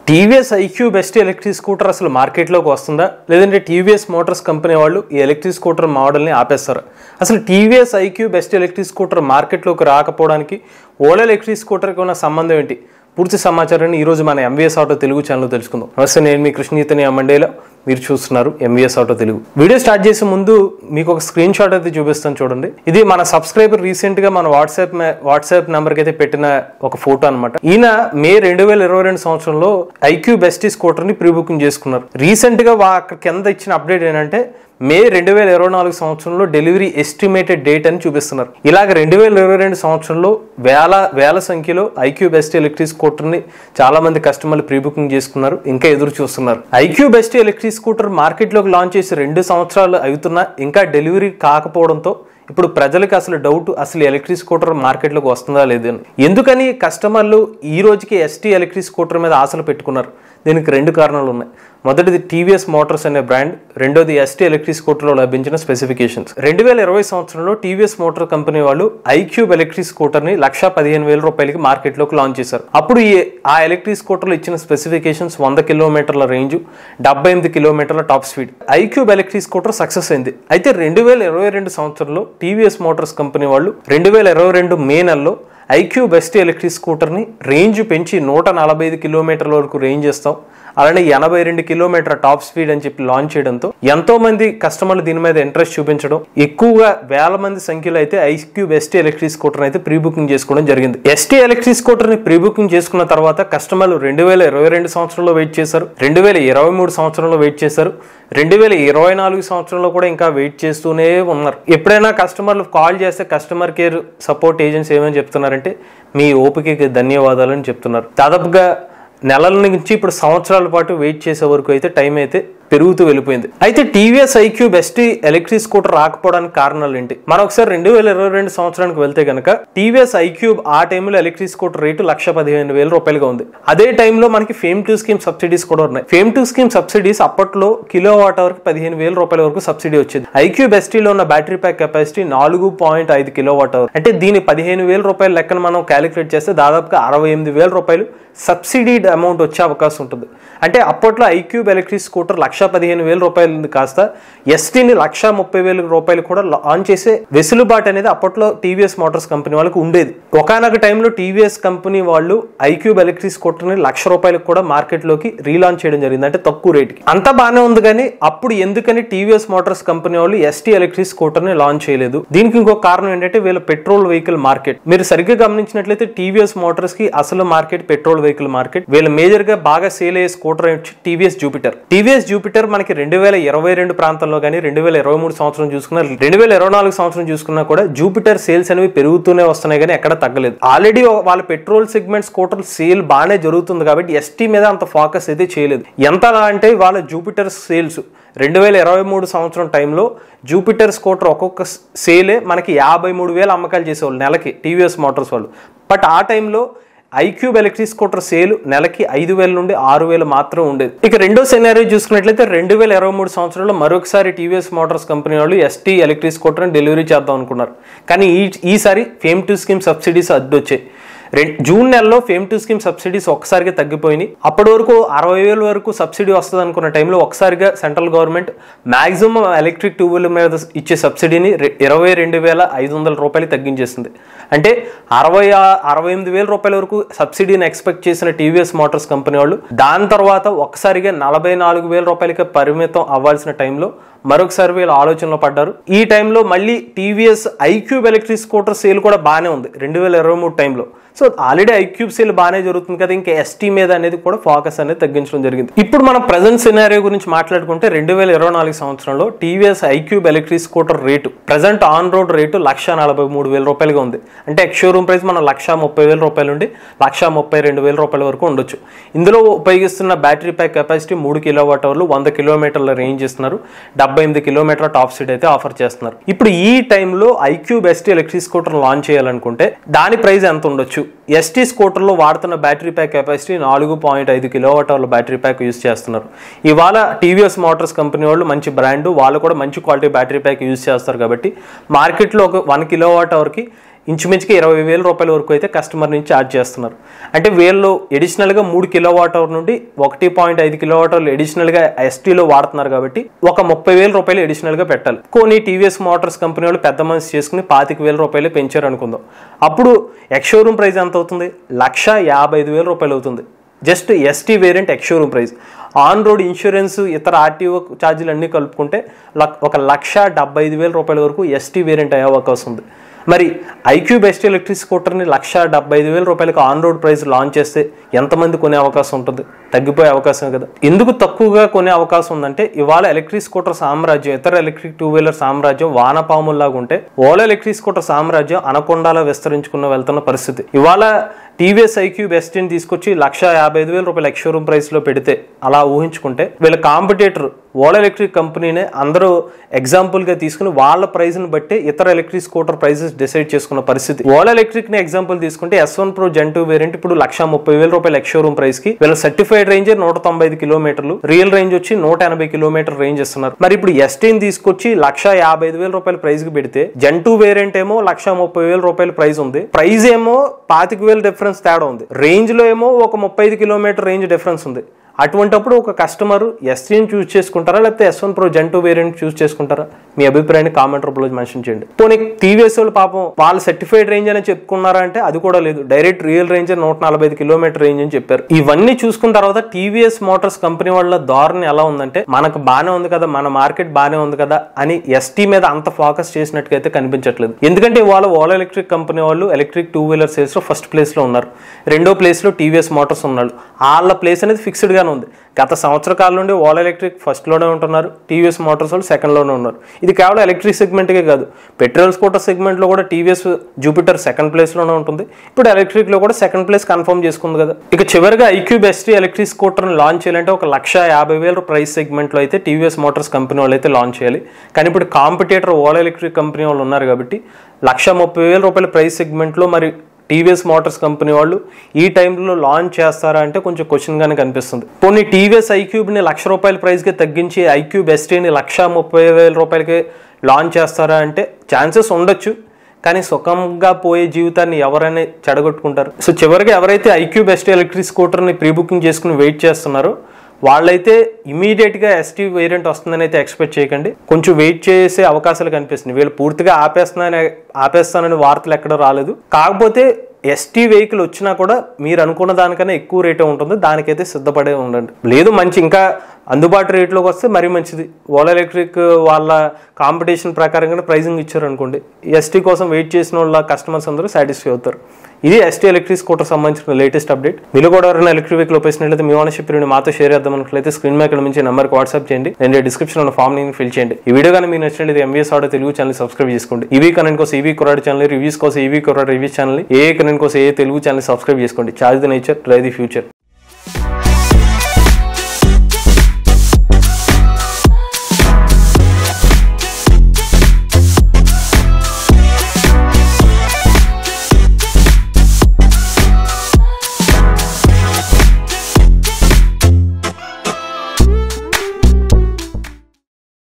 TVS iQube best electric scooter అసలు మార్కెట్లోకి వస్తుందా, లేదంటే టీవీఎస్ మోటార్స్ కంపెనీ వాళ్ళు ఈ ఎలక్ట్రిక్ స్కూటర్ మోడల్ని ఆపేస్తారు? అసలు TVS iQube best electric scooter మార్కెట్లోకి రాకపోవడానికి ఓలా ఎలక్ట్రిక్ స్కూటర్కి ఉన్న సంబంధం ఏంటి? పూర్తి సమాచారాన్ని ఈరోజు మన ఎంవీఎస్ ఆటో తెలుగు ఛానల్లో తెలుసుకుందాం. నమస్తే, నేను మీ కృష్ణీతని మండేలా, మీరు చూస్తున్నారు MVS auto Telugu. Video start చేసే ముందు మీకు ఒక స్క్రీన్ షాట్ అయితే చూపిస్తాను, చూడండి. ఇది మన సబ్స్క్రైబర్ రీసెంట్ గా మన వాట్సాప్ నెంబర్కి అయితే పెట్టిన ఒక ఫోటో అనమాట. ఈయన మే 2022 సంవత్సరంలో ఐక్యూ బెస్ట్ స్కూటర్ ని ప్రీ బుకింగ్ చేసుకున్నారు. రీసెంట్ గా అక్కడ కింద ఇచ్చిన అప్డేట్ ఏంటంటే మే 2024 సంవత్సరంలో డెలివరీ ఎస్టిమేటెడ్ డేట్ అని చూపిస్తున్నారు. ఇలాగ 2022 సంవత్సరంలో వేల సంఖ్యలో ఐక్యూ బెస్ట్ ఎలక్ట్రిక్ స్కూటర్ ని చాలా మంది కస్టమర్లు ప్రీ బుకింగ్ చేసుకున్నారు, ఇంకా ఎదురు చూస్తున్నారు. ఐక్యూ బెస్ట్ ఎలక్ట్రిక్ స్కూటర్ మార్కెట్లోకి లాంచ్ చేసి 2 సంవత్సరాలు అవుతున్నా ఇంకా డెలివరీ కాకపోవడంతో ఇప్పుడు ప్రజలకు అసలు డౌట్, అసలు ఎలక్ట్రిక్ స్కూటర్ మార్కెట్లోకి వస్తుందా లేదని. ఎందుకని కస్టమర్లు ఈ రోజుకి ఎస్టీ ఎలక్ట్రిక్ స్కూటర్ మీద ఆశలు పెట్టుకున్నారు? దీనికి 2 కారణాలు ఉన్నాయి. మొదటిది టీవీఎస్ మోటార్స్ అనే బ్రాండ్, రెండోది ఎస్టీ ఎలక్ట్రిక్ స్కూటర్లో లభించిన స్పెసిఫికేషన్స్. 2020 సంవత్సరంలో టీవీఎస్ మోటార్ కంపెనీ వాళ్ళు ఐక్యూబ్ ఎలక్ట్రిక్ స్కూటర్ ని 1,15,000 రూపాయలకి మార్కెట్లోకి లాంచ్ చేశారు. అప్పుడు ఆ ఎలక్ట్రిక్ స్కూటర్లో ఇచ్చిన స్పెసిఫికేషన్స్ 100 కిలోమీటర్ల రేంజ్, 78 కిలోమీటర్ల top speed. IQube electric scooter success అయింది. అయితే 2022 సంవత్సరంలో టీవీఎస్ మోటార్స్ కంపెనీ వాళ్ళు 2022 మే నెలలో ఐక్యూ బెస్ట్ ఎలక్ట్రిక్ స్కూటర్ని రేంజ్ పెంచి 145 కిలోమీటర్ల వరకు రేంజ్ ఇస్తాం, అలానే 82 కిలోమీటర్ల టాప్ స్పీడ్ అని చెప్పి లాంచ్ చేయడంతో ఎంతో మంది కస్టమర్లు దీని మీద ఇంట్రెస్ట్ చూపించడం, ఎక్కువగా వేల మంది సంఖ్యలో అయితే ఐక్యూ బెస్ట్ ఎలక్ట్రిక్ స్కూటర్ అయితే ప్రీ బుకింగ్ చేసుకోవడం జరిగింది. ఎస్టీ ఎలక్ట్రిక్ స్కూటర్ ని ప్రీ బుకింగ్ చేసుకున్న తర్వాత కస్టమర్లు 2022 సంవత్సరంలో వెయిట్ చేశారు, 2023 సంవత్సరంలో వెయిట్ చేశారు, 2024 సంవత్సరంలో కూడా ఇంకా వెయిట్ చేస్తూనే ఉన్నారు. ఎప్పుడైనా కస్టమర్లు కాల్ చేస్తే కస్టమర్ కేర్ సపోర్ట్ ఏజెంట్స్ ఏమని చెప్తున్నారంటే, మీ ఓపికకి ధన్యవాదాలు అని చెప్తున్నారు. దాదాపుగా నెలల నుంచి ఇప్పుడు సంవత్సరాల పాటు వెయిట్ చేసే వరకు అయితే టైం అయితే పెరుగుతూ వెళ్ళిపోయింది. అయితే TVS iQube best electric scooter రాకపోవడానికి కారణాలు ఏంటి? మనం ఒకసారి 2022 సంవత్సరానికి వెళ్తే కనుక టీవీఎస్ ఐక్యూబ్ ఆ టైంలో ఎలక్ట్రిక్ స్కూటర్ రేటు 1,15,000 రూపాయలుగా ఉంది. అదే టైంలో మనకి ఫేమ్ 2 స్కీమ్ సబ్సిడీస్ కూడా ఉన్నాయి. ఫేమ్ 2 స్కీమ్ సబ్సిడీస్ అప్పట్లో కిలో వాట్ అవర్ కి 15,000 రూపాయల వరకు సబ్సిడీ వచ్చేది. ఐక్యూ బెస్టీలో ఉన్న battery pack capacity 4.5 kilowatt hour. అంటే దీని 15,000 రూపాయల లెక్కన మనం క్యాలిక్యులేట్ చేస్తే దాదాపుగా 68,000 రూపాయలు సబ్సిడీ అమౌంట్ వచ్చే అవకాశం ఉంటుంది. అంటే అప్పట్లో ఐక్యూబ్ ఎలక్ట్రిక్ స్కూటర్ 1,15,000 రూపాయలు కాస్త ఎస్టీని 1,30,000 రూపాయలు కూడా లాంచ్ చేసే వెసులుబాటు అనేది అప్పట్లో టీవీఎస్ మోటార్స్ కంపెనీ వాళ్ళకి ఉండేది. ఒకనొక టైంలో టీవీఎస్ కంపెనీ వాళ్ళు ఐక్యూబ్ ఎలక్ట్రిక్ స్కూటర్ని 1,00,000 రూపాయలకు కూడా మార్కెట్లోకి రీలాంచ్ చేయడం జరిగింది, అంటే తక్కువ రేటుకి. అంతా బాగానే ఉంది, కానీ అప్పుడు ఎందుకని టీవీఎస్ మోటార్స్ కంపెనీ వాళ్ళు ఎస్టీ ఎలక్ట్రిక్ స్కూటర్ని లాంచ్ చేయలేదు? దీనికి ఇంకో కారణం ఏంటంటే వీళ్ళ పెట్రోల్ వెహికల్ మార్కెట్. మీరు సరిగ్గా గమనించినట్లయితే టీవీఎస్ మోటార్స్ కి అసలు మార్కెట్ పెట్రోల్ వెహికల్ మార్కెట్. వీళ్ళ మేజర్ గా బాగా సేల్ అయ్యే scooter TVS Jupiter. TVS Jupiter మనకి 2022 ప్రాంతంలో కానీ 2023 సంవత్సరం చూసుకున్నా, 2024 సంవత్సరం చూసుకున్నా కూడా జూపిటర్ సేల్స్ అనేవి పెరుగుతూనే వస్తున్నాయి, కానీ ఎక్కడ తగ్గలేదు. ఆల్రెడీ వాళ్ళ పెట్రోల్ సెగ్మెంట్ స్కూటర్ సేల్ బాగానే జరుగుతుంది కాబట్టి ఎస్టీ మీద అంత ఫోకస్ అయితే చేయలేదు. ఎంతలా అంటే వాళ్ళ జూపిటర్ సేల్స్ 2023 సంవత్సరం టైంలో జూపిటర్ స్కూటర్ ఒక్కొక్క సేలే మనకి 53,000 అమ్మకాలు చేసేవాళ్ళు నెలకి టీవీఎస్ మోటార్స్ వాళ్ళు. బట్ ఆ టైంలో ఐక్యూబ్ ఎలక్ట్రిక్ స్కూటర్ సేల్ నెలకి 5,000 నుండి 6,000 మాత్రం ఉండేది. ఇక రెండో సెనారియో చూసుకున్నట్లయితే 2023 సంవత్సరంలో మరొకసారి టీవీఎస్ మోటార్స్ కంపెనీ వాళ్ళు ఎస్టీ ఎలక్ట్రిక్ స్కూటర్ని డెలివరీ చేద్దాం అనుకున్నారు, కానీ ఈసారి ఫేమ్ 2 స్కీమ్ సబ్సిడీస్ అద్దొచ్చాయి. జూన్ నెలలో ఫేమ్ 2 స్కీమ్ సబ్సిడీస్ ఒక్కసారిగా తగ్గిపోయినాయి. అప్పటి వరకు 60,000 వరకు సబ్సిడీ వస్తుంది అనుకున్న టైంలో ఒకసారిగా central government maximum electric two wheeler మీద ఇచ్చే సబ్సిడీని 22,500 రూపాయలు తగ్గించేసింది. అంటే 68,000 రూపాయల వరకు సబ్సిడీని ఎక్స్పెక్ట్ చేసిన టీవీఎస్ మోటార్స్ కంపెనీ వాళ్ళు దాని తర్వాత ఒక్కసారిగా 44,000 రూపాయలకి పరిమితం అవ్వాల్సిన టైంలో మరొకసారి వీళ్ళు ఆలోచనలో పడ్డారు. ఈ టైంలో మళ్ళీ TVS iQube electric scooter sale కూడా బాగానే ఉంది 2023 టైంలో. సో ఆల్రెడీ ఐక్యూబ్ సేల్ బాగానే జరుగుతుంది కదా, ఇంకా ఎస్టీ మీద అనేది కూడా ఫోకస్ అనేది తగ్గించడం జరిగింది. ఇప్పుడు మనం ప్రజెంట్ సినారియో గురించి మాట్లాడుకుంటే 2024 సంవత్సరంలో TVS iQube electric scooter rate present on road rate 1,43,000 రూపాయలుగా ఉంది. అంటే ఎక్స్ షోరూమ్ ప్రైస్ మనం 1,30,000 రూపాయలు నుండి 1,32,000 రూపాయల వరకు ఉండొచ్చు. ఇందులో ఉపయోగిస్తున్న battery pack capacity 3 kilo watt అవర్లు, 100 కిలోమీటర్ల రేంజ్ ఇస్తున్నారు, 78 కిలోమీటర్ల టాప్ స్పీడ్ అయితే ఆఫర్ చేస్తున్నారు. ఇప్పుడు ఈ టైంలో iQube ST electric scooter launch చేయాలనుకుంటే దాని ప్రైస్ ఎంత ఉండొచ్చు? ఎస్టీ స్కూటర్లో వాడుతున్న బ్యాటరీ ప్యాక్ కెపాసిటీ 4.5 కిలోవాట్ అవర్ల బ్యాటరీ ప్యాక్ యూజ్ చేస్తున్నారు. ఇవాళ టీవీఎస్ మోటార్స్ కంపెనీ వాళ్ళు మంచి బ్రాండ్, వాళ్ళు కూడా మంచి క్వాలిటీ బ్యాటరీ ప్యాక్ యూజ్ చేస్తారు కాబట్టి మార్కెట్లో ఒక 1 కిలోవాట్ అవర్కి ఇంచుమించుగా 20,000 రూపాయల వరకు అయితే కస్టమర్ నుంచి ఛార్జ్ చేస్తున్నారు. అంటే వీళ్ళు ఎడిషనల్గా 3 కిలోవాట్ అవర్ నుండి 1.5 కిలోవాట్ అవర్లు ఎడిషనల్గా ఎస్టీలో వాడుతున్నారు కాబట్టి ఒక 30,000 రూపాయలు ఎడిషనల్గా పెట్టాలి. కొన్ని టీవీఎస్ మోటార్స్ కంపెనీ వాళ్ళు పెద్ద మనసు చేసుకుని 25,000 రూపాయలు పెంచారు అనుకుందాం. అప్పుడు ఎక్స్ షోరూమ్ ప్రైస్ ఎంత అవుతుంది? 1,55,000 రూపాయలు అవుతుంది. Just ST variant ex showroom price. On road insurance ఇతర ఆర్టీఓ ఛార్జీలు అన్నీ కలుపుకుంటే ఒక 1,75,000 రూపాయల వరకు ఎస్టీ వేరియంట్ అయ్యే అవకాశం ఉంది. మరి ఐక్యూ బెస్ట్ ఎలక్ట్రిక్ స్కూటర్ని 1,75,000 రూపాయలకు ఆన్ రోడ్ ప్రైస్ లాంచ్ చేస్తే ఎంతమంది కొనే అవకాశం ఉంటుంది? తగ్గిపోయే అవకాశం కదా. ఎందుకు తక్కువగా కొనే అవకాశం ఉందంటే ఇవాళ ఎలక్ట్రిక్ స్కూటర్ సామ్రాజ్యం, ఇతర ఎలక్ట్రిక్ 2 వీలర్ సామ్రాజ్యం వానపాముల్లాగా ఉంటే ఓలా ఎలక్ట్రిక్ స్కూటర్ సామ్రాజ్యం అనకొండాలా విస్తరించుకున్న వెళ్తున్న పరిస్థితి. ఇవాళ టీవీఎస్ ఐక్యూ బెస్ట్ని తీసుకొచ్చి 1,55,000 రూపాయలు ఎక్స్ షోరూమ్ ప్రైస్లో పెడితే అలా ఊహించుకుంటే వీళ్ళ కాంపిటేటర్ ఓలా ఎలక్ట్రిక్ కంపెనీనే అందరూ ఎగ్జాంపుల్గా తీసుకుని వాళ్ళ ప్రైస్ని బట్టి ఇతర ఎలక్ట్రిక్ స్కూటర్ ప్రైసెస్ డిసైడ్ చేసుకున్న పరిస్థితి. ఓలా ఎలక్ట్రిక్ని ఎగ్జాంపుల్ తీసుకుంటే S1 Pro Gen 2 వేరియంట్ ఇప్పుడు 1,30,000 రూపాయలు ఎక్స్ షోరూమ్ ప్రైస్కి వీళ్ళ సర్టిఫైడ్ రేంజ్ 195 కిలోమీటర్లు, రియల్ రేంజ్ వచ్చి 180 కిలోమీటర్ రేంజ్ ఇస్తున్నారు. మరి ఇప్పుడు ఎస్టీని తీసుకొచ్చి 1,55,000 రూపాయల ప్రైస్కి పెడితే Gen 2 వేరియంట్ ఏమో 1,30,000 రూపాయల ప్రైస్ ఉంది, ప్రైస్ ఏమో 25,000 డిఫరెన్స్ తేడా ఉంది, రేంజ్ లో ఏమో ఒక 35 కిలోమీటర్ రేంజ్ డిఫరెన్స్ ఉంది. అటువంటిప్పుడు ఒక కస్టమర్ ఎస్టీని చూస్ చేసుకుంటారా లేకపోతే S1 Pro Gen 2 వేరియంట్ చూస్ చేసుకుంటారా? మీ అభిప్రాయాన్ని కామెంట్ రూపంలో మెన్షన్ చేయండి. పోనీ టీవీఎస్ వాళ్ళు పాపం వాళ్ళు సర్టిఫైడ్ రేంజ్ అని చెప్పుకున్నారా అంటే అది కూడా లేదు, direct real range 145 kilometre range అని చెప్పారు. ఇవన్నీ చూసుకున్న తర్వాత టీవీఎస్ మోటార్స్ కంపెనీ వాళ్ళ ధోరణి ఎలా ఉందంటే మనకు బాగానే ఉంది కదా, మన మార్కెట్ బాగానే ఉంది కదా అని ఎస్టీ మీద అంత ఫోకస్ చేసినట్టుగా కనిపించట్లేదు. ఎందుకంటే వాళ్ళ ఓలా ఎలక్ట్రిక్ కంపెనీ వాళ్ళు ఎలక్ట్రిక్ 2 వీలర్ సేల్స్ లో ఫస్ట్ ప్లేస్ లో ఉన్నారు, రెండో ప్లేస్ లో టీవీఎస్ మోటార్స్ ఉన్నాడు. వాళ్ళ ప్లేస్ అనేది ఫిక్స్డ్ గా ఉంది. గత సంవత్సర కాలం నుండి ఓలా ఎలక్ట్రిక్ ఫస్ట్ లోనే ఉంటున్నారు, టీవీఎస్ మోటార్స్ వాళ్ళు సెకండ్ లోనే ఉన్నారు. ఇది కేవలం ఎలక్ట్రిక్ సెగ్మెంట్కే కాదు, పెట్రోల్ స్కూటర్ సెగ్మెంట్ లో కూడా టీవీఎస్ జూపిటర్ సెకండ్ ప్లేస్ లోనే ఉంటుంది. ఇప్పుడు ఎలక్ట్రిక్ లో కూడా సెకండ్ ప్లేస్ కన్ఫర్మ్ చేసుకుంది కదా. ఇక చివరిగా iQube best electric scooter launch చేయాలంటే ఒక 1,50,000 ప్రైస్ సెగ్మెంట్ లో అయితే టీవీఎస్ మోటార్స్ కంపెనీ వాళ్ళు అయితే లాంచ్ చేయాలి. కానీ ఇప్పుడు కాంపిటేటర్ ఓలా ఎలక్ట్రిక్ కంపెనీ వాళ్ళు ఉన్నారు కాబట్టి 1,30,000 రూపాయల ప్రైస్ సెగ్మెంట్ లో మరి టీవీఎస్ మోటార్స్ కంపెనీ వాళ్ళు ఈ టైంలో లాంచ్ చేస్తారా అంటే కొంచెం క్వశ్చన్ గానే కనిపిస్తుంది. కొన్ని టీవీఎస్ ఐక్యూబ్ని 1,00,000 రూపాయల ప్రైస్కి తగ్గించి ఐక్యూ బెస్ట్ని 1,30,000 రూపాయలకి లాంచ్ చేస్తారా అంటే ఛాన్సెస్ ఉండొచ్చు, కానీ సుఖంగా పోయే జీవితాన్ని ఎవరైనా చెడగొట్టుకుంటారు. సో చివరికి ఎవరైతే ఐక్యూ బెస్ట్ ఎలక్ట్రిక్ స్కూటర్ని ప్రీ బుకింగ్ చేసుకుని వెయిట్ చేస్తున్నారో వాళ్ళైతే ఇమీడియట్గా ఎస్టీ వేరియంట్ వస్తుందని అయితే ఎక్స్పెక్ట్ చేయకండి, కొంచెం వెయిట్ చేసే అవకాశాలు కనిపిస్తుంది. వీళ్ళు పూర్తిగా ఆపేస్తానని వార్తలు ఎక్కడ రాలేదు. కాకపోతే ఎస్టీ వెహికల్ వచ్చినా కూడా మీరు అనుకున్న దానికన్నా ఎక్కువ రేటే ఉంటుంది, దానికైతే సిద్ధపడే ఉండండి. లేదు మంచి ఇంకా అందుబాటు రేట్లోకి వస్తే మరీ మంచిది. ఓలా ఎలక్ట్రిక్ వాళ్ళ కాంపిటీషన్ ప్రకారంగా ప్రైజింగ్ ఇచ్చారు అనుకోండి, ఎస్టీ కోసం వెయిట్ చేసిన వాళ్ళ కస్టమర్స్ అందరూ సాటిస్ఫై అవుతారు. ఇది ఎస్టీ ఎలక్ట్రిక్ స్కూటర్ సంబంధించిన లేటెస్ట్ అప్డేట్. మీరు కూడా ఎవరైనా ఎలక్ట్రిక్ వెహికల్ ఉపయోగించినట్లయితే మీ ఓనర్షిప్ రివ్యూని మాతో షేర్ చేద్దాం అనుకున్నట్లయితే స్క్రీన్ మీద నుంచి నెంబర్కి వాట్సాప్ చేయండి, నేను డిస్క్రిప్షన్ ఉన్న ఫామ్ ని ఫిల్ చేయండి. ఈ వీడియో కానీ మీకు నచ్చినట్లయితే MVS auto Telugu channel subscribe చేసుకోండి. ఈవీ కనెంట్ కోసం ఈవీ కొరాడ్ ఛానల్, రివ్యూస్ కోసం ఈవీ కొరాడ్ రివ్యూస్ ఛానల్, ఏ కనెంట్ కోసం ఏ తెలుగు ఛానల్ సబ్స్క్రైబ్ చేసుకోండి. Charge the nature, drive the future.